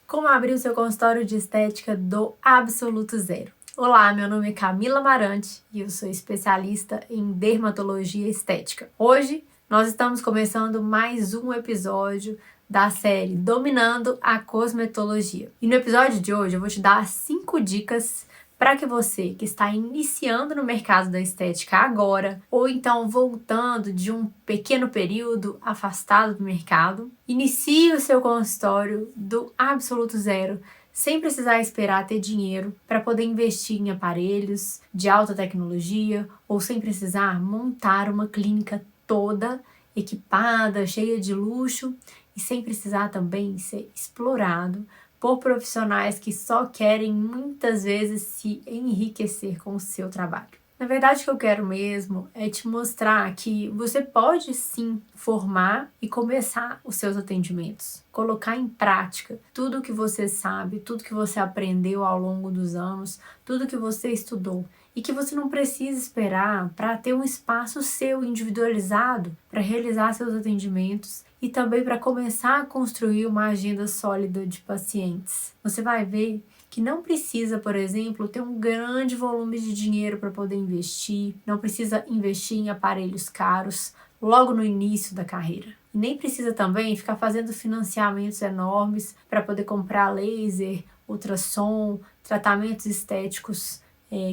Como abrir o seu consultório de estética do absoluto zero. Olá, meu nome é Camila Marante e eu sou especialista em dermatologia estética. Hoje nós estamos começando mais um episódio da série Dominando a Cosmetologia. E no episódio de hoje eu vou te dar 5 dicas para que você que está iniciando no mercado da estética agora, ou então voltando de um pequeno período afastado do mercado, inicie o seu consultório do absoluto zero, sem precisar esperar ter dinheiro para poder investir em aparelhos de alta tecnologia, ou sem precisar montar uma clínica toda equipada, cheia de luxo, e sem precisar também ser explorado por profissionais que só querem muitas vezes se enriquecer com o seu trabalho. Na verdade, o que eu quero mesmo é te mostrar que você pode sim formar e começar os seus atendimentos, colocar em prática tudo o que você sabe, tudo que você aprendeu ao longo dos anos, tudo que você estudou. E que você não precisa esperar para ter um espaço seu individualizado para realizar seus atendimentos e também para começar a construir uma agenda sólida de pacientes. Você vai ver que não precisa, por exemplo, ter um grande volume de dinheiro para poder investir, não precisa investir em aparelhos caros logo no início da carreira. E nem precisa também ficar fazendo financiamentos enormes para poder comprar laser, ultrassom, tratamentos estéticos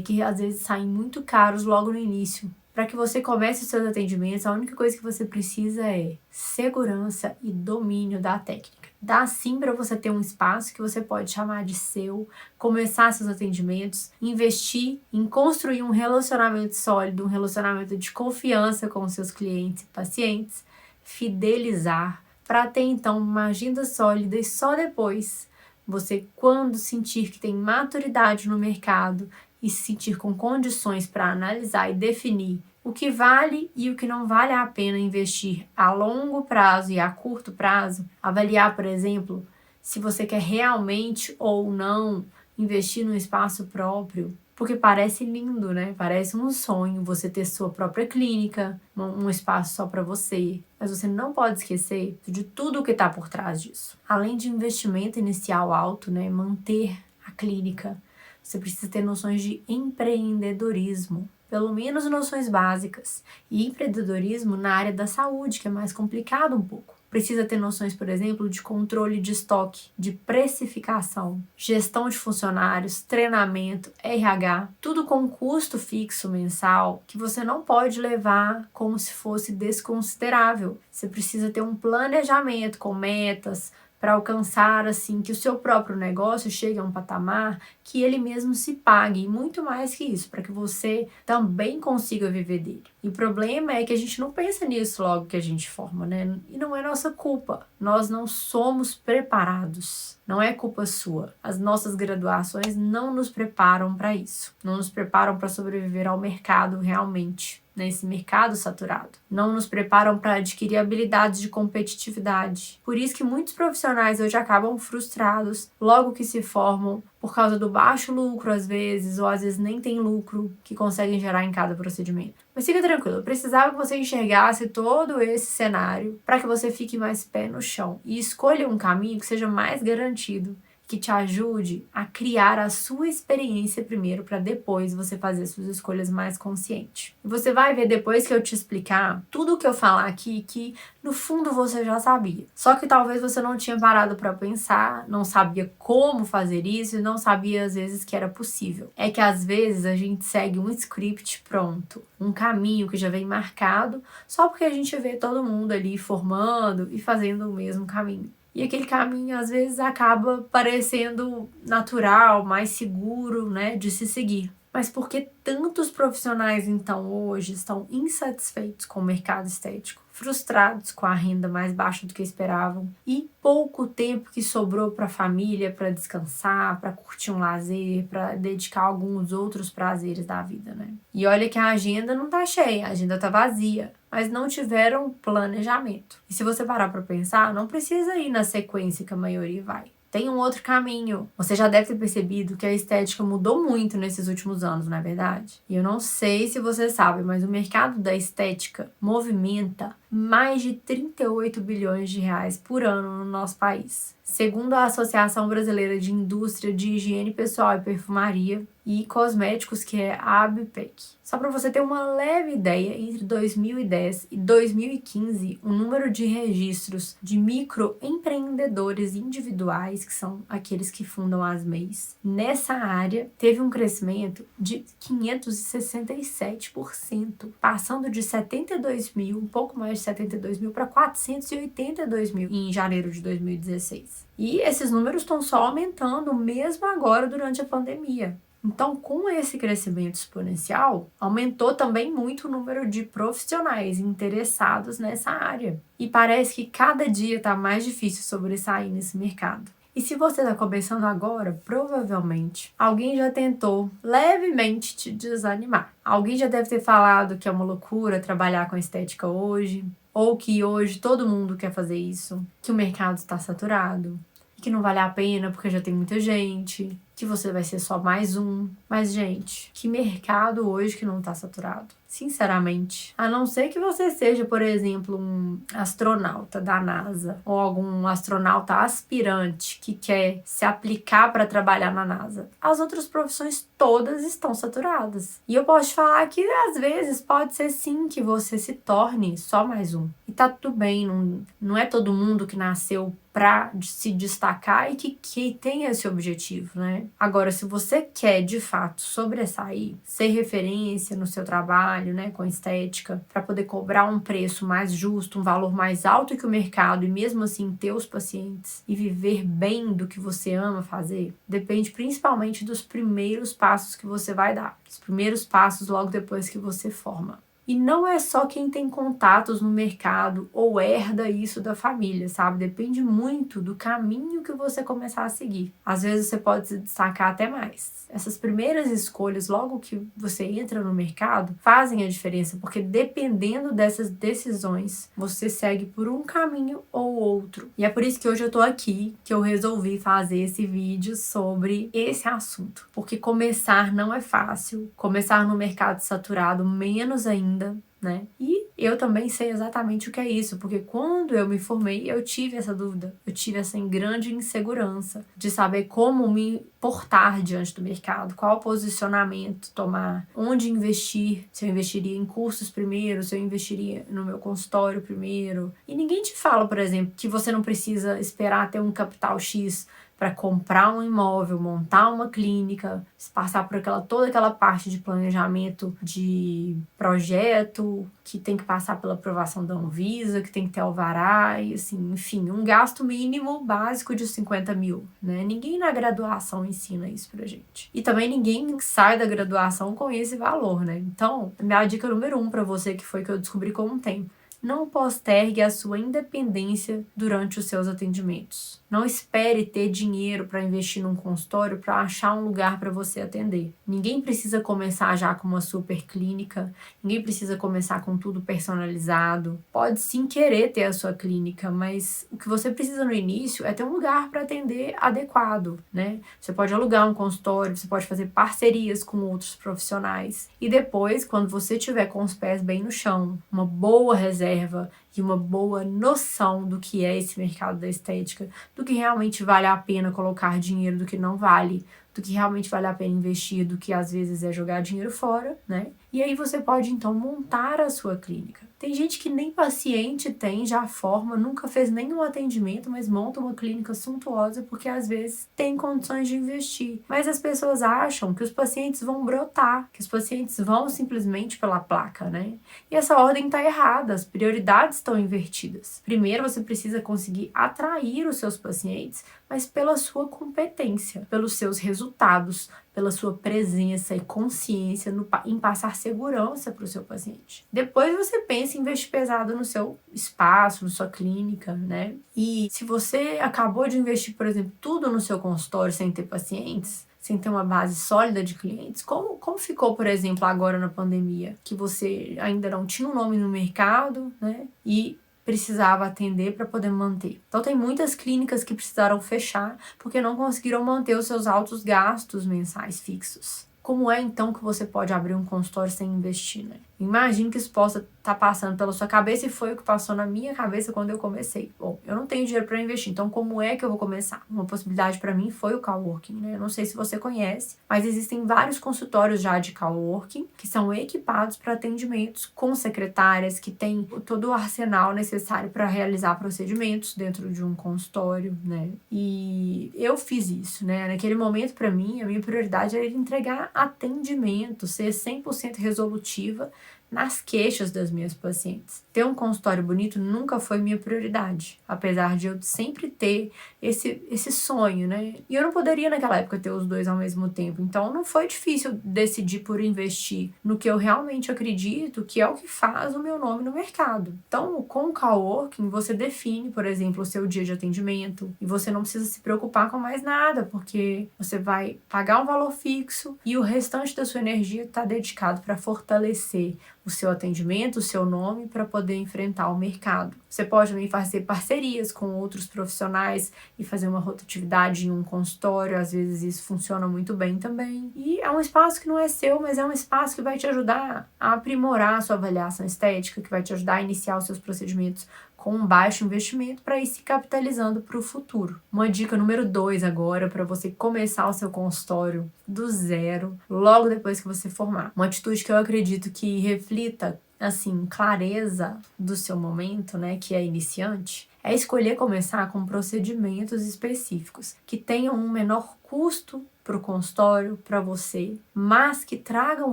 que às vezes saem muito caros logo no início. Para que você comece os seus atendimentos, a única coisa que você precisa é segurança e domínio da técnica. Dá sim para você ter um espaço que você pode chamar de seu, começar seus atendimentos, investir em construir um relacionamento sólido, um relacionamento de confiança com os seus clientes e pacientes, fidelizar, para ter então uma agenda sólida e só depois você, quando sentir que tem maturidade no mercado e se sentir com condições para analisar e definir o que vale e o que não vale a pena investir a longo prazo e a curto prazo, avaliar, por exemplo, se você quer realmente ou não investir no espaço próprio, porque parece lindo, né? Parece um sonho você ter sua própria clínica, um espaço só para você, mas você não pode esquecer de tudo o que está por trás disso. Além de investimento inicial alto, né? Manter a clínica, você precisa ter noções de empreendedorismo, pelo menos noções básicas. E empreendedorismo na área da saúde, que é mais complicado um pouco. Precisa ter noções, por exemplo, de controle de estoque, de precificação, gestão de funcionários, treinamento, RH, tudo com custo fixo mensal que você não pode levar como se fosse desconsiderável. Você precisa ter um planejamento com metas, para alcançar assim que o seu próprio negócio chegue a um patamar que ele mesmo se pague, e muito mais que isso, para que você também consiga viver dele. E o problema é que a gente não pensa nisso logo que a gente forma, né? E não é nossa culpa. Nós não somos preparados. Não é culpa sua. As nossas graduações não nos preparam para isso. Não nos preparam para sobreviver ao mercado realmente, nesse mercado saturado. Não nos preparam para adquirir habilidades de competitividade. Por isso que muitos profissionais hoje acabam frustrados logo que se formam por causa do baixo lucro às vezes, ou às vezes nem tem lucro que conseguem gerar em cada procedimento. Mas fica tranquilo, eu precisava que você enxergasse todo esse cenário para que você fique mais pé no chão e escolha um caminho que seja mais garantido, que te ajude a criar a sua experiência primeiro, para depois você fazer suas escolhas mais consciente. E você vai ver depois que eu te explicar tudo o que eu falar aqui, que no fundo você já sabia. Só que talvez você não tinha parado para pensar, não sabia como fazer isso e não sabia às vezes que era possível. É que às vezes a gente segue um script pronto, um caminho que já vem marcado, só porque a gente vê todo mundo ali formando e fazendo o mesmo caminho. E aquele caminho, às vezes, acaba parecendo natural, mais seguro, né, de se seguir. Mas por que tantos profissionais, então, hoje estão insatisfeitos com o mercado estético, frustrados com a renda mais baixa do que esperavam e pouco tempo que sobrou para a família, para descansar, para curtir um lazer, para dedicar alguns outros prazeres da vida, né? E olha que a agenda não tá cheia, a agenda tá vazia, mas não tiveram planejamento. E se você parar para pensar, não precisa ir na sequência que a maioria vai. Tem um outro caminho. Você já deve ter percebido que a estética mudou muito nesses últimos anos, não é verdade? E eu não sei se você sabe, mas o mercado da estética movimenta mais de 38 bilhões de reais por ano no nosso país. Segundo a Associação Brasileira de Indústria de Higiene Pessoal e Perfumaria e Cosméticos, que é a ABPEC. Só para você ter uma leve ideia, entre 2010 e 2015, o número de registros de microempreendedores individuais, que são aqueles que fundam as MEIs, nessa área teve um crescimento de 567%, passando de 72 mil, um pouco mais de 72 mil, para 482 mil em janeiro de 2016. E esses números estão só aumentando, mesmo agora durante a pandemia. Então, com esse crescimento exponencial, aumentou também muito o número de profissionais interessados nessa área. E parece que cada dia está mais difícil sobressair nesse mercado. E se você está começando agora, provavelmente alguém já tentou levemente te desanimar. Alguém já deve ter falado que é uma loucura trabalhar com estética hoje, ou que hoje todo mundo quer fazer isso, que o mercado está saturado, que não vale a pena porque já tem muita gente, que você vai ser só mais um. Mas, gente, que mercado hoje que não tá saturado? Sinceramente, a não ser que você seja, por exemplo, um astronauta da NASA ou algum astronauta aspirante que quer se aplicar para trabalhar na NASA, as outras profissões todas estão saturadas. E eu posso te falar que às vezes pode ser sim que você se torne só mais um. E tá tudo bem, não é todo mundo que nasceu para se destacar e que tem esse objetivo, né? Agora, se você quer de fato sobressair, ser referência no seu trabalho, né, com estética, para poder cobrar um preço mais justo, um valor mais alto que o mercado e mesmo assim ter os pacientes e viver bem do que você ama fazer, depende principalmente dos primeiros passos que você vai dar, os primeiros passos logo depois que você forma. E não é só quem tem contatos no mercado ou herda isso da família, sabe? Depende muito do caminho que você começar a seguir. Às vezes você pode se destacar até mais. Essas primeiras escolhas, logo que você entra no mercado, fazem a diferença, porque dependendo dessas decisões, você segue por um caminho ou outro. E é por isso que hoje eu tô aqui, que eu resolvi fazer esse vídeo sobre esse assunto. Porque começar não é fácil, começar no mercado saturado menos ainda, né? E eu também sei exatamente o que é isso, porque quando eu me formei, eu tive essa dúvida, eu tive essa grande insegurança de saber como me portar diante do mercado, qual posicionamento tomar, onde investir, se eu investiria em cursos primeiro, se eu investiria no meu consultório primeiro. E ninguém te fala, por exemplo, que você não precisa esperar ter um capital X para comprar um imóvel, montar uma clínica, passar por toda aquela parte de planejamento de projeto, que tem que passar pela aprovação da Anvisa, que tem que ter alvará, e assim, enfim, um gasto mínimo básico de 50 mil, né? Ninguém na graduação ensina isso pra gente. E também ninguém sai da graduação com esse valor, né? Então, minha dica número 1 para você, que foi que eu descobri com o tempo: não postergue a sua independência durante os seus atendimentos. Não espere ter dinheiro para investir num consultório para achar um lugar para você atender. Ninguém precisa começar já com uma super clínica, ninguém precisa começar com tudo personalizado. Pode sim querer ter a sua clínica, mas o que você precisa no início é ter um lugar para atender adequado, né? Você pode alugar um consultório, você pode fazer parcerias com outros profissionais. E depois, quando você tiver com os pés bem no chão, uma boa reserva e uma boa noção do que é esse mercado da estética, do que realmente vale a pena colocar dinheiro, do que não vale, do que realmente vale a pena investir, do que às vezes é jogar dinheiro fora, né? E aí você pode então montar a sua clínica. Tem gente que nem paciente tem, já forma, nunca fez nenhum atendimento, mas monta uma clínica suntuosa porque às vezes tem condições de investir. Mas as pessoas acham que os pacientes vão brotar, que os pacientes vão simplesmente pela placa, né? E essa ordem está errada, as prioridades estão invertidas. Primeiro você precisa conseguir atrair os seus pacientes, mas pela sua competência, pelos seus resultados, pela sua presença e consciência em passar segurança para o seu paciente. Depois você pensa em investir pesado no seu espaço, na sua clínica, né? E se você acabou de investir, por exemplo, tudo no seu consultório sem ter pacientes, sem ter uma base sólida de clientes, como ficou, por exemplo, agora na pandemia, que você ainda não tinha um nome no mercado, né? E precisava atender para poder manter. Então tem muitas clínicas que precisaram fechar porque não conseguiram manter os seus altos gastos mensais fixos. Como é então que você pode abrir um consultório sem investir, né? Imagine que isso possa tá passando pela sua cabeça e foi o que passou na minha cabeça quando eu comecei. Bom, eu não tenho dinheiro para investir, então como é que eu vou começar? Uma possibilidade para mim foi o coworking, né? Eu não sei se você conhece, mas existem vários consultórios já de coworking que são equipados para atendimentos com secretárias que têm todo o arsenal necessário para realizar procedimentos dentro de um consultório, né? E eu fiz isso, né? Naquele momento, para mim, a minha prioridade era entregar atendimento, ser 100% resolutiva nas queixas das minhas pacientes. Ter um consultório bonito nunca foi minha prioridade, apesar de eu sempre ter esse sonho, né? E eu não poderia naquela época ter os dois ao mesmo tempo, então não foi difícil decidir por investir no que eu realmente acredito que é o que faz o meu nome no mercado. Então, com o coworking, você define, por exemplo, o seu dia de atendimento e você não precisa se preocupar com mais nada, porque você vai pagar um valor fixo e o restante da sua energia está dedicado para fortalecer o seu atendimento, o seu nome, para poder enfrentar o mercado. Você pode também fazer parcerias com outros profissionais e fazer uma rotatividade em um consultório, às vezes isso funciona muito bem também. E é um espaço que não é seu, mas é um espaço que vai te ajudar a aprimorar a sua avaliação estética, que vai te ajudar a iniciar os seus procedimentos com um baixo investimento para ir se capitalizando para o futuro. Uma dica número 2 agora para você começar o seu consultório do zero, logo depois que você formar. Uma atitude que eu acredito que reflita, assim, clareza do seu momento, né, que é iniciante, é escolher começar com procedimentos específicos que tenham um menor custo para o consultório, para você, mas que tragam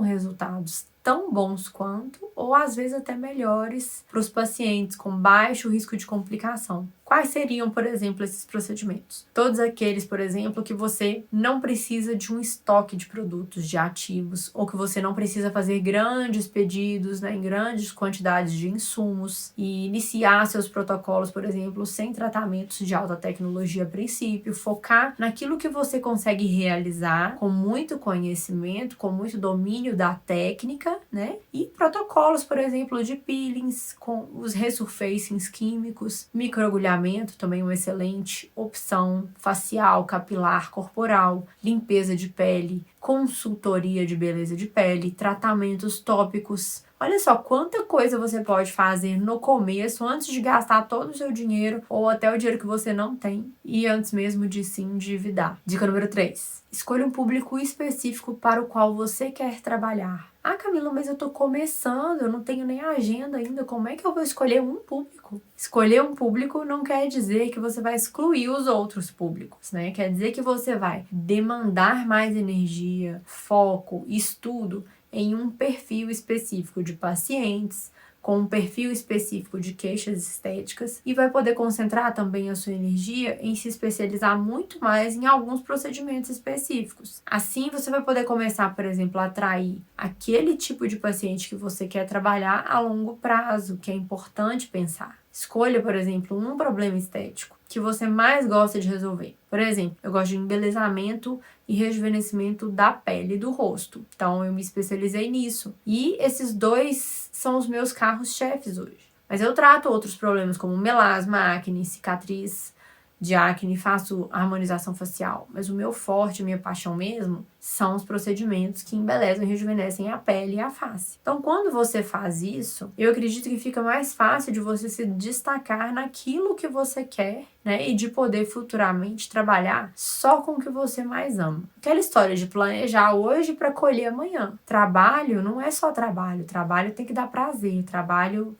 resultados tão bons quanto, ou às vezes até melhores, para os pacientes com baixo risco de complicação. Quais seriam, por exemplo, esses procedimentos? Todos aqueles, por exemplo, que você não precisa de um estoque de produtos, de ativos, ou que você não precisa fazer grandes pedidos, né, em grandes quantidades de insumos e iniciar seus protocolos, por exemplo, sem tratamentos de alta tecnologia a princípio, focar naquilo que você consegue realizar com muito conhecimento, com muito domínio da técnica, né? E protocolos, por exemplo, de peelings, com os resurfacings químicos, microagulhamento, também uma excelente opção, facial, capilar, corporal, limpeza de pele, consultoria de beleza de pele, tratamentos tópicos. Olha só quanta coisa você pode fazer no começo, antes de gastar todo o seu dinheiro ou até o dinheiro que você não tem e antes mesmo de se endividar. Dica número 3. Escolha um público específico para o qual você quer trabalhar. Ah, Camila, mas eu tô começando, eu não tenho nem agenda ainda, como é que eu vou escolher um público? Escolher um público não quer dizer que você vai excluir os outros públicos, né? Quer dizer que você vai demandar mais energia, foco, estudo em um perfil específico de pacientes, com um perfil específico de queixas estéticas e vai poder concentrar também a sua energia em se especializar muito mais em alguns procedimentos específicos. Assim, você vai poder começar, por exemplo, a atrair aquele tipo de paciente que você quer trabalhar a longo prazo, que é importante pensar. Escolha, por exemplo, um problema estético que você mais gosta de resolver. Por exemplo, eu gosto de embelezamento e rejuvenescimento da pele e do rosto. Então, eu me especializei nisso. E esses dois são os meus carros-chefes hoje. Mas eu trato outros problemas como melasma, acne, cicatriz de acne, faço harmonização facial. Mas o meu forte, a minha paixão mesmo, são os procedimentos que embelezam e rejuvenescem a pele e a face. Então, quando você faz isso, eu acredito que fica mais fácil de você se destacar naquilo que você quer, né? E de poder futuramente trabalhar só com o que você mais ama. Aquela história de planejar hoje para colher amanhã. Trabalho não é só trabalho. Trabalho tem que dar prazer. Trabalho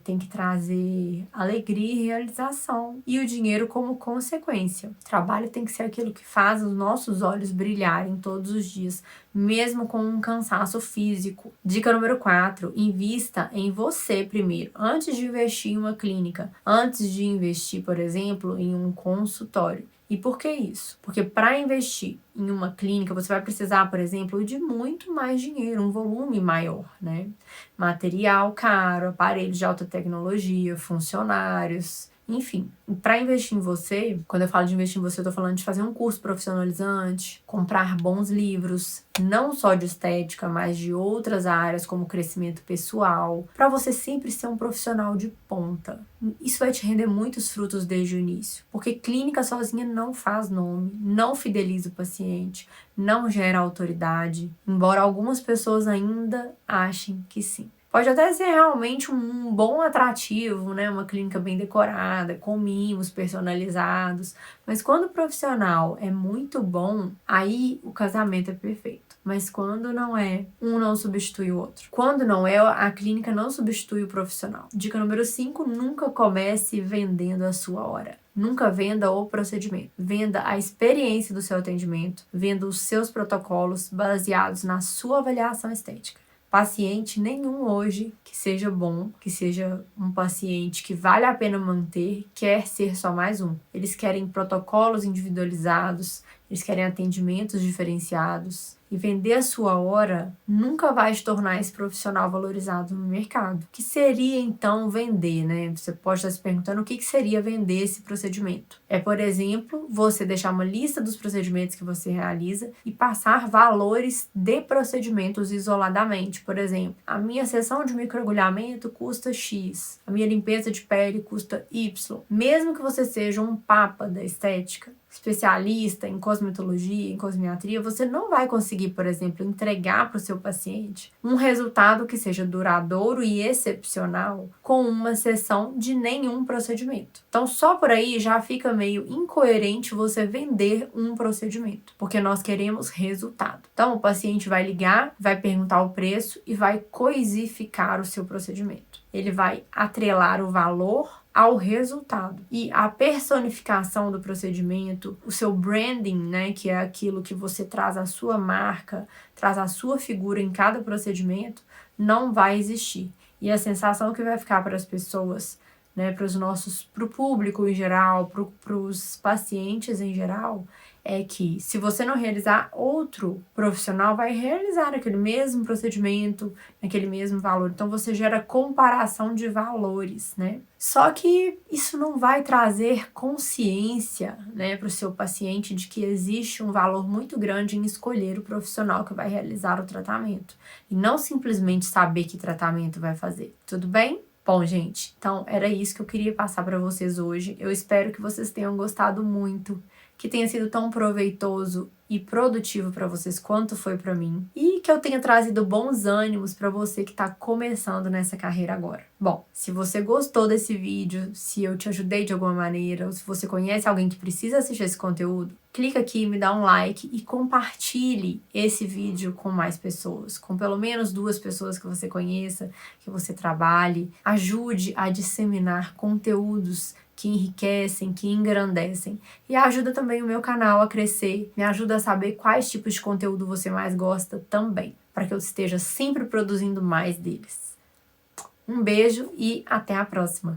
tem que trazer alegria e realização. E o dinheiro como consequência. Trabalho tem que ser aquilo que faz os nossos olhos brilharem todos os dias, mesmo com um cansaço físico. Dica número 4, invista em você primeiro, antes de investir em uma clínica, antes de investir, por exemplo, em um consultório. E por que isso? Porque para investir em uma clínica, você vai precisar, por exemplo, de muito mais dinheiro, um volume maior, né? Material caro, aparelhos de alta tecnologia, funcionários. Enfim, para investir em você, quando eu falo de investir em você, eu tô falando de fazer um curso profissionalizante, comprar bons livros, não só de estética, mas de outras áreas, como crescimento pessoal, para você sempre ser um profissional de ponta. Isso vai te render muitos frutos desde o início, porque clínica sozinha não faz nome, não fideliza o paciente, não gera autoridade, embora algumas pessoas ainda achem que sim. Pode até ser realmente um bom atrativo, né? Uma clínica bem decorada, com mimos personalizados. Mas quando o profissional é muito bom, aí o casamento é perfeito. Mas quando não é, um não substitui o outro. Quando não é, a clínica não substitui o profissional. Dica número 5, nunca comece vendendo a sua hora. Nunca venda o procedimento. Venda a experiência do seu atendimento, venda os seus protocolos baseados na sua avaliação estética. Paciente nenhum hoje que seja bom, que seja um paciente que vale a pena manter, quer ser só mais um. Eles querem protocolos individualizados, eles querem atendimentos diferenciados. E vender a sua hora nunca vai te tornar esse profissional valorizado no mercado. O que seria então vender, né? Você pode estar se perguntando o que seria vender esse procedimento. É, por exemplo, você deixar uma lista dos procedimentos que você realiza e passar valores de procedimentos isoladamente. Por exemplo, a minha sessão de microagulhamento custa X, a minha limpeza de pele custa Y. Mesmo que você seja um papa da estética, especialista em cosmetologia, em cosmiatria, você não vai conseguir, por exemplo, entregar para o seu paciente um resultado que seja duradouro e excepcional com uma sessão de nenhum procedimento. Então, só por aí já fica meio incoerente você vender um procedimento, porque nós queremos resultado. Então, o paciente vai ligar, vai perguntar o preço e vai coisificar o seu procedimento. Ele vai atrelar o valor ao resultado. E a personificação do procedimento, o seu branding, né, que é aquilo que você traz a sua marca, traz a sua figura em cada procedimento, não vai existir. E a sensação que vai ficar para as pessoas, né, para o público em geral, para os pacientes em geral, é que se você não realizar, outro profissional vai realizar aquele mesmo procedimento, aquele mesmo valor. Então você gera comparação de valores, né? Só que isso não vai trazer consciência, né, para o seu paciente de que existe um valor muito grande em escolher o profissional que vai realizar o tratamento. E não simplesmente saber que tratamento vai fazer. Tudo bem? Bom, gente, então era isso que eu queria passar para vocês hoje. Eu espero que vocês tenham gostado muito, que tenha sido tão proveitoso e produtivo para vocês quanto foi para mim, e que eu tenha trazido bons ânimos para você que está começando nessa carreira agora. Bom, se você gostou desse vídeo, se eu te ajudei de alguma maneira, ou se você conhece alguém que precisa assistir esse conteúdo, clica aqui, me dá um like e compartilhe esse vídeo com mais pessoas, com pelo menos 2 pessoas que você conheça, que você trabalhe. Ajude a disseminar conteúdos que enriquecem, que engrandecem. E ajuda também o meu canal a crescer, me ajuda a saber quais tipos de conteúdo você mais gosta também, para que eu esteja sempre produzindo mais deles. Um beijo e até a próxima!